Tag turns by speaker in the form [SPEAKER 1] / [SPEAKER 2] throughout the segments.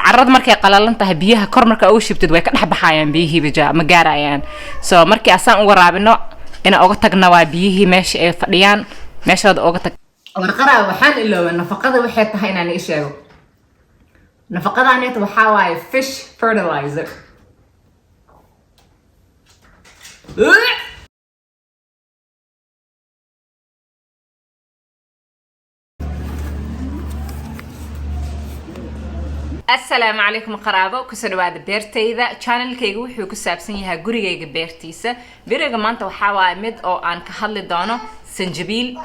[SPEAKER 1] carrada markay qalalan tahay biyaha kor marka ugu shibtid way ka dhex baxayaan biyihii bija ma gaarayaan so markii asaan uga raabino ina uga tagna waa biyihii meesha ay fadhiyaan meeshooda uga tag warqara waxaan ilooba nafaqada waxay tahay inaan ii sheego nafaqadaaneta waxaa waaye fish fertilizer السلام عليكم قرابة كسر بعد بيرتي ذا channel كيجو وحنا كسابسين ها جوري بيرتيسة بيرجع مانتا وحاوا مد أو عن كحل دانا سنجبيل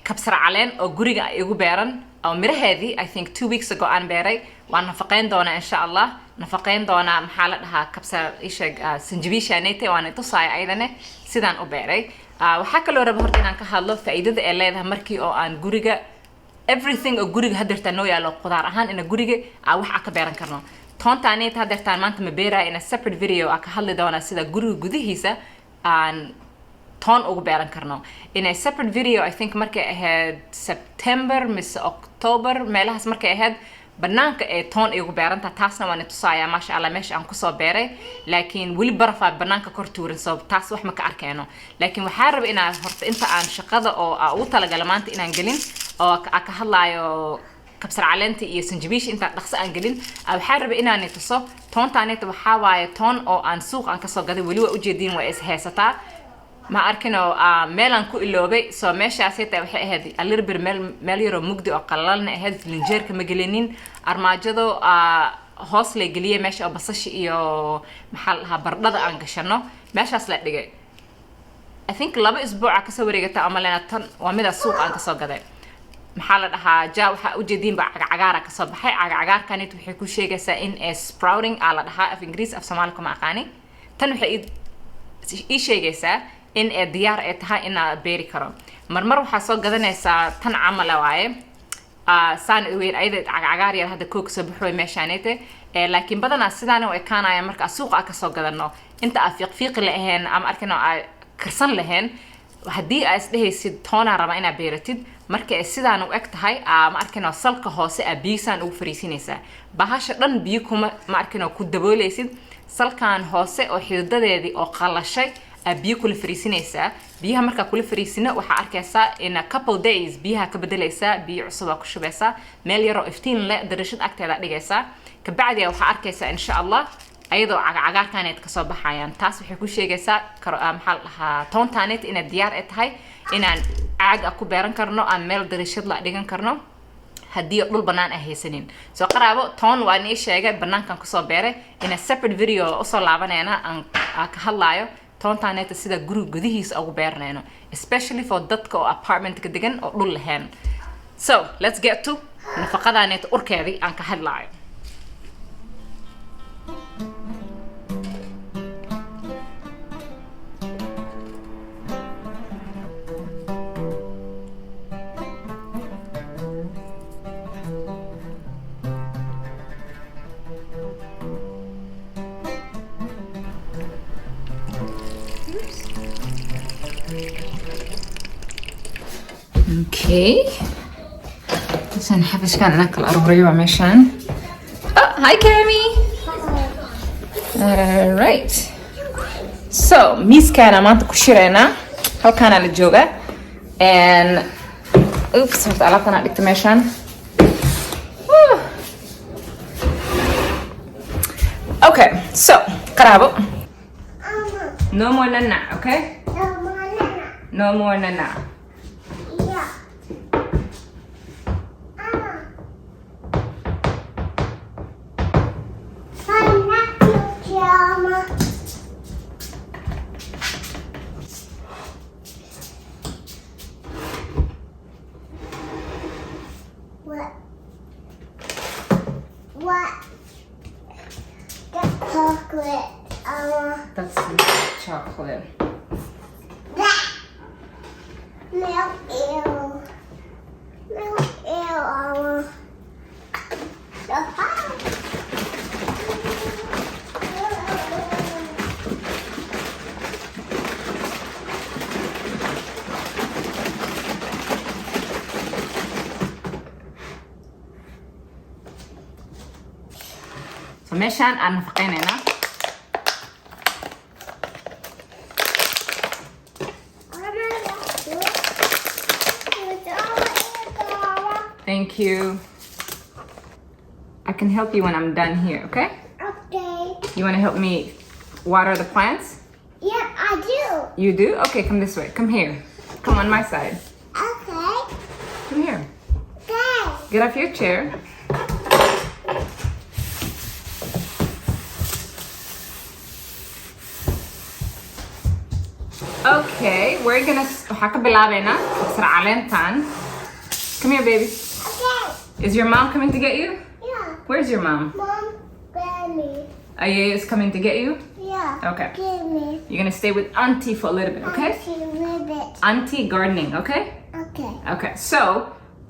[SPEAKER 1] كبسر علين أو جوري يجو بيرن أو مرة هذه I think 2 weeks ago عن بيري وعن نفقين دانا إن شاء الله نفقين دانا محلها كبسر إيش سنجبيل شانيتي وأنا تصاي أيضا سيدان أو بيري وحكى له ربهرتين عن كحله فائدة اللي ده مركي أو عن جوري everything oo guriga hadirtaan noo yaalo qudaar ahaan in guriga wax ka beeran karno toontaanay hadirtaan maanta ma beeraa in a separate video ka hadli doona sida guriga gudihiisa aan toon ugu beeran karno in a separate video I think markay ahayd September mis October meelahaas markay ahayd banaanka ee toon ugu beeranta taasna waan tusaaya ma sha Allah meesha aan ku soo beeray laakiin wali barafaa banaanka kor tuurin soo taas wax ma ka arkayno laakiin waxa rab inaan horta inta aan shaqada oo u talagalay maanta inaan galin oo ka hadlaayo kabsar caleenta iyo sanjabiish inta dhaqso aan galin waxa rab inaan tuso toontaaneta waxa waaye toon oo aan suuq aan ka soo gaday wali waa u jeedin waa is heesataa ma arkino meelan ku iloobay soo meeshaas ay tahay waxay ahayd a little bit meel yaro mugdi oo qalalna ahayd linjeerka ma gelinin armaajado hoos la geliyay meesha oo basash iyo maxal ha bardhada aan gashano meeshaas la dhigay I think 2 isbuuc ka soo wareegata ama lana tan waa mid suuq aan ka soo gaday maxaa la dhahaa jaa waxa u jeedin ba cagaar ka soo baxay cagaarkanit waxay ku sheegaysaa in a sprouting ala dhahaa af Ingiriis af Soomaali kuma aqaani tan waxay ii sheegaysaa in ay diyaar ay tahay in aan beeri karo marmar waxa soo gadanaysaa tan camal waaye saan weyn ayda cagaar yar hada kook soo baxay meeshaanete laakiin badana sidaan oo ekaanaya marka suuqa ka soo gadano inta afiiq lahayn ama arkino karsan lahayn hadii ay isdhehaysid toona raba ina beeratid marka ay sidaan u eg tahay ma arkino salka hoose biisan ugu fariisinaysa bahasha dhan biyo kuma ma arkino ku daboolaysid salkan hoose oo xididadeedii oo qalashay biyo kula fariisinaysa biyaha marka kula fariisina waxa arkaysaa in a couple days biyaha ka bedelaysa biyo cusub ku shubaysa meel yar oo iftiin leh darashad agteeda dhigaysa ka bacdi waxa arkaysaa insha Allah ayadoo cagaarkaaned ka soo baxayaan taas waxay ku sheegaysaa maxal lahaa toontaaned in diyaar ay tahay inaan caag ku beeran karno aan meel darashad la dhigan karno hadii dhul banaan ah haysanin soo qaraabo toon waan ii sheegay banaankan ku soo beeray in a separate video oo soo laabanayna aan ka hadlaayo toontaaneta sida guriga gudihiisa ugu beernayno especially for dadka oo apartment ka degan oo dhul lahayn so let's get to nafaqadaaneta urkeedii aan ka hadlaayo Okay. عشان حبش كان ناكل أروي ومشان. Oh, hi Cami. Right. So, ميس كان ما تكشرنا. هل كان على الجوجا؟ And oops, صرت على قناة التمشان. Okay, so قرابو. No more nana, okay? No more nana.
[SPEAKER 2] What? That's chocolate.
[SPEAKER 1] That's chocolate.
[SPEAKER 2] That milk ew. Milk ew. The
[SPEAKER 1] so meeshaan aan nafaqeynaynaa. Thank you. I can help you when I'm done here, okay?
[SPEAKER 2] Okay.
[SPEAKER 1] You want to help me water the plants?
[SPEAKER 2] Yeah, I do.
[SPEAKER 1] You do? Okay, come this way. Come here. Come on my side.
[SPEAKER 2] Okay.
[SPEAKER 1] Come here.
[SPEAKER 2] Okay.
[SPEAKER 1] Get off your chair. Okay, we're gonna waxaa ka bilaabeynaa kabsar caleentan. Come here, baby.
[SPEAKER 2] Okay.
[SPEAKER 1] Is your mom coming to get you?
[SPEAKER 2] Yeah.
[SPEAKER 1] Where's your mom?
[SPEAKER 2] Mom, grab me.
[SPEAKER 1] Ayaya is coming to get you?
[SPEAKER 2] Yeah.
[SPEAKER 1] Okay.
[SPEAKER 2] Give me.
[SPEAKER 1] You're gonna stay with Auntie for a little bit, okay?
[SPEAKER 2] Ribbit.
[SPEAKER 1] Auntie gardening, okay?
[SPEAKER 2] Okay.
[SPEAKER 1] Okay, so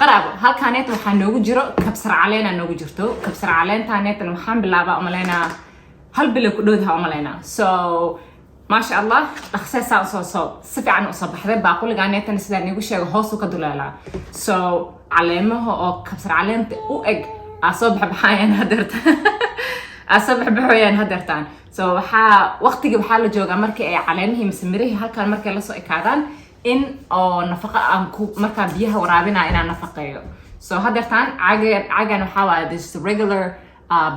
[SPEAKER 1] qaraabo halkaaneet waxaa noogu jiro kabsar caleen aa noogu jirto. Kabsar caleentaaneetan waxaan bilaabaa umaleynaa hal bilo ku dhowdaha umaleynaa. So maasha Allah dhaqsee saa soo si fiican u soo baxday. Baaquligaaneetan sidaan iigu sheego hoos u ka duleelaa. So caleemaha oo kabsar caleenta u eg aa soo baxayaan hadeertaan. Asoo baxayaan hadeertaan. So waqtiga waxaa la joogaa markii ay caleemihii mise mirihii halkaan markay la soo ekaadaan in oo nafaqa aan ku markaa biyaha waraabinaa inaan nafaqeeyo. So hadeertaan caagan waxaa waaye this regular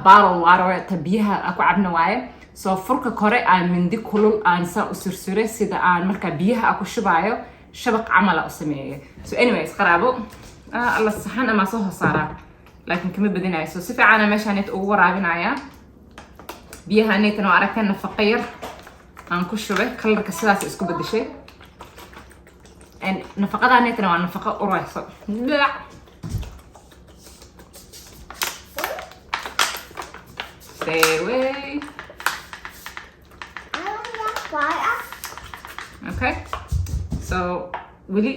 [SPEAKER 1] bottle water ta biyaha ku cabna waaye. So furka kore aan mindi kulul aan saa u sursuray sida aan markaa biyaha ku shubaayo shabaq camal u sameeyay. So anyways qaraabo alla saxan ama soo saaraa laakiin kama badinayo. So si fiican aan meeshaan ugu waraabinayaa. biyaha neetan waa aragteen nafaqo yar aan ku shubay kalarka sidaas isku bedeshay. And nafaqada neetan waa nafaqo urayso. Stay away. Okay. So wili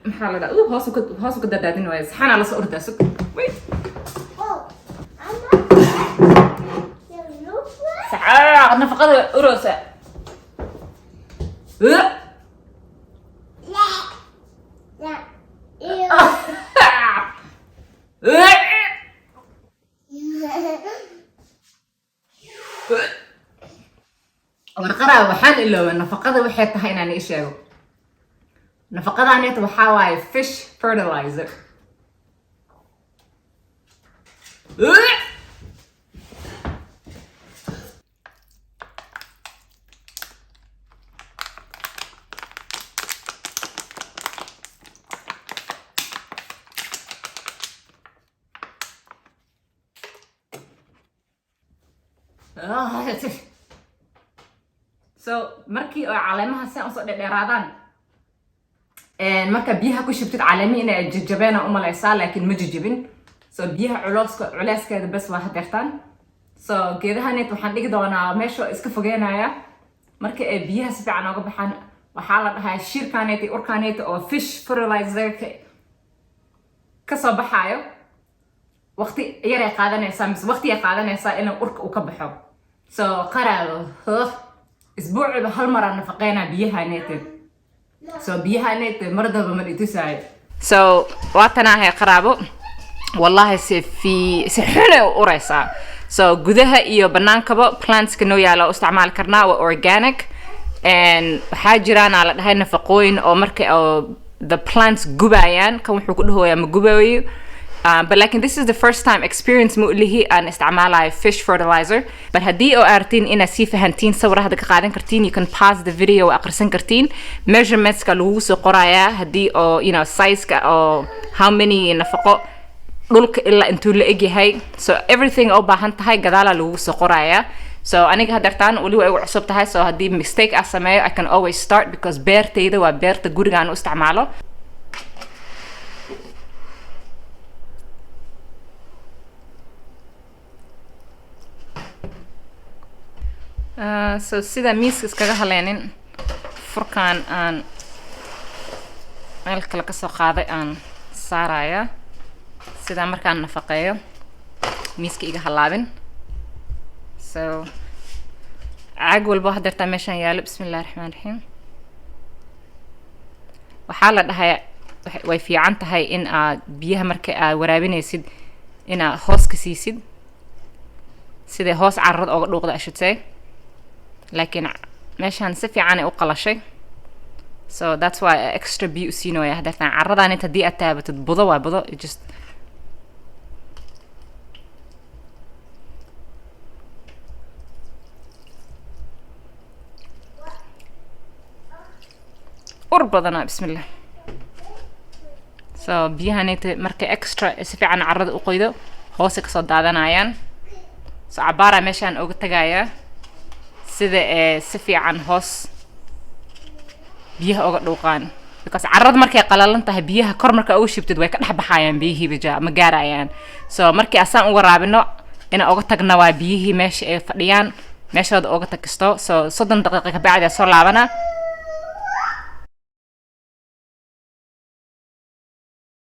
[SPEAKER 1] maxaa la dhahaa hoos ku dadaadin waayo saxana la soo ordaa sug. Wait.
[SPEAKER 2] Oh. I'm not.
[SPEAKER 1] nafaqada uraysa. warqara waxaan ilooba nafaqada waxay tahay inaan ii sheego. nafaqadaaneta waxaa waaye fish fertilizer. So markii oo caleemaha si aan soo dheeraadaan marka biyaha ku shubtid caleemi inay jajabeen oo malaysaa laakiin ma jajabin. So biyaha culeyskeeda bas waa hadeertaan. So geedahaneet waxaan dhigi doonaa meesha iska fogeynaya marka ay biyaha si fiican uga baxaan. waxaa la dhahaa shirkaaneet iyo urkaaneet oo fish fertilizer ka soo baxayo. waqti yar ay qaadanaysaa mise waqti ay qaadanaysaa in urka uu ka baxo. So qaraabo isbuuciiba hal mar aan nafaqeynaa biyaha neeted. So biyaha neeted mardaba ma dhitusaayo. So waatanahay qaraabo wallahi si xune u uraysaa. So gudaha iyo banaankaba plantska noo yaala oo isticmaal karnaa waa organic. And waxaa jiraan la dhahay nafaqooyin oo markay the plants gubayaan kan wuxuu ku dhahoyaa ma gubayo. But like this is the first time experience mu'lihi aan isticmaalayo fish fertilizer. But haddii oo artiin ina si fahantiin sawirada ka qaadan kartiin, you can pause the video oo akhrisan kartiin. Measurements ka lagu soo qorayaa haddii oo size ka oo how many nafaqo dhulka ilaa intuu la eg yahay. So everything oo baahan tahay gadaala lagu soo qorayaa. So aniga hadartaan wali way ugu cusub tahay. So haddii mistake aan sameeyo I can always start because beertayda waa beerta guriga aan u isticmaalo. So sida miiska iskaga haleenin furkaan aan meel kale ka soo qaaday aan saaraya sida markaan nafaqeeyo miiska iga halaabin. So caag walba hadeertaa meeshaan yaalo. bismillahi raxmaani raxiim. waxaa la dhahay way fiican tahay in aad biyaha marka aad waraabinaysid inaad hoos ka siisid sidee hoos carrad ooga dhuuqda I should say laakiin meeshaan si fiican ay u qalashay so that's why extra biyo u siinoya haddana carradan inta haddii aad taabatid budo waa budo just ur badana bismillah so biyahan inta marka extra si fiican carrada u qoydo hoos ka soo daadanayaan so cabaara meeshaan uga tagaya sida si fiican hoos biyaha uga dhuuqaan because carrada markay qalalan tahay biyaha kor marka ugu shibtid way ka dhax baxayaan biyihii bija ma gaarayaan so markii asaan uga raabino ina uga tagna waa biyihii meesha ay fadhiyaan meeshooda uga tagsto so 30 daqiiqo ka bacdi soo laabana